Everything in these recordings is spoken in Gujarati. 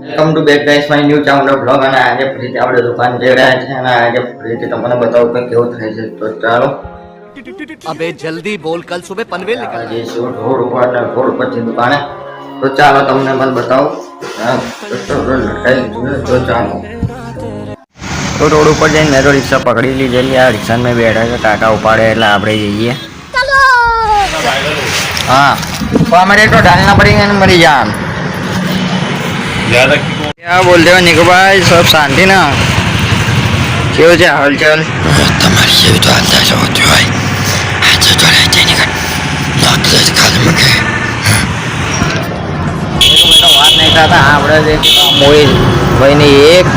welcome to back guys my new channel blog અને આજે ફરીથી આપણે દુકાન જઈ રહ્યા છે અને આજે ફરીથી તમને બતાવું કે કેવું થાય છે તો ચાલો अबे जल्दी बोल कल सुबह पनवेल निकल જઈશું રોડ ઉપર અને રોડ પરથી દુકાને તો ચાલો તમને પણ બતાવું તો ચાલો તો રોડ ઉપર જઈને મેં તો રિક્ષા પકડી લીધેલી આ રિક્ષા મેં બેઠા છે કાકા ઉપાડે એટલે આપણે જઈએ हाँ तो हमारे तो डालना पड़ेगा ना मरी जान क्या बोलते हो निको भाई सब शांति ना क्यों છે હાલચાલ તમારી જેવી તો હાલતા જ હોતી હોય આજે તો રહેતી નહીં નોકરી જ ખાલી મૂકે વાત નહીં થતા આપણે જે મોઈ ભાઈની એક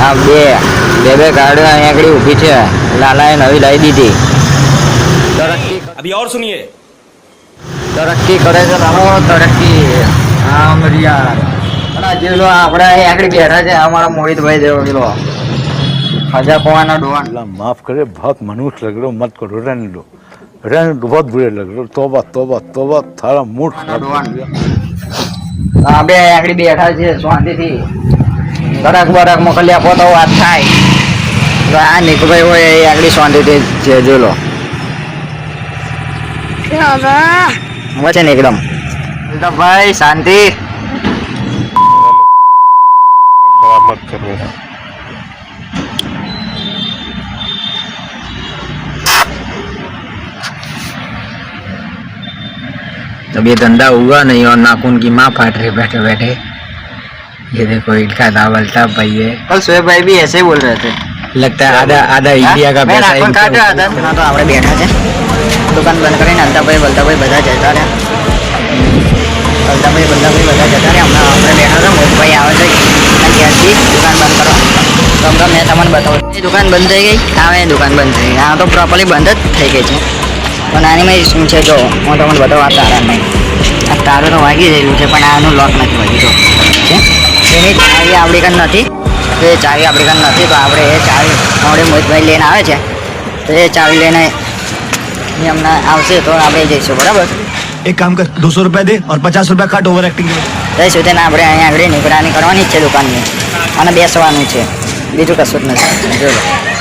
આ બે ગાડીઓ અહીંયા આગળ ઊભી છે લાલાએ નવી લાવી દીધી તરક્કી अभी और सुनिए તરક્કી કરે છે રામો તરક્કી આમ યાર અને જેલો આપણે અહીં આગળ બેઠા છે અમારા મોહિતભાઈ જેવો પેલો ખજા પવાનો ડોન माफ करे बहुत मनुष्य लग रहे हो मत करो रहने दो बहुत बुरे लग रहे हो तोबा तोबा तोबा थारा मूड खराब कर दिया આપણે અહીં આગળ બેઠા છે શાંતિથી તરક બરક મોકલી આપો તો વાત થાય તો આ નિકભાઈ હોય એ આગળ શાંતિથી છે જોલો વચ્ચે ને એકદમ તો ભાઈ શાંતિ मत करो जब ये धंधा हुआ नहीं और नाखून की माँ फाट रही बैठे बैठे ये देखो इनका दावलता भाई है कल शोएब भाई भी ऐसे ही बोल रहे थे लगता है आधा आधा इंडिया का पैसा तो આપણે બેઠા છે દુકાન બંધ કરીને અંતાભાઈ બલતાભાઈ બધા જતા રહ્યા બલતાભાઈ બધા જતા રહ્યા હમણાં આપણે બેઠા હતા મોટભાઈ આવે છે ત્યાંથી દુકાન બંધ કરવા તો હમણાં મેં તમને બતાવું એ દુકાન બંધ થઈ ગઈ હવે દુકાન બંધ થઈ ગઈ આ તો પ્રોપરલી બંધ જ થઈ ગઈ છે પણ આની શું છે જો હું તમને બતાવવા તારામાં આ તારું તો વાગી રહેલું છે પણ આનું લોક નથી વાગી જો એની ચાવી આપણી કાન નથી તો એ ચાવી આપણી કાન નથી તો આપણે એ ચાવી આપણે મોહિતભાઈ લઈને આવે છે તો એ ચાવી લઈને હમણાં આવશે તો આપણે જઈશું બરાબર एक काम कर 200 रुपया दे और 50 रुपया काट ओवर एक्टिंग જઈશું તેને આપણે અહીંયા આગળ નીકળવાની કરવાની જ છે દુકાનની અને બેસવાનું છે બીજું કશું જ નથી જોયું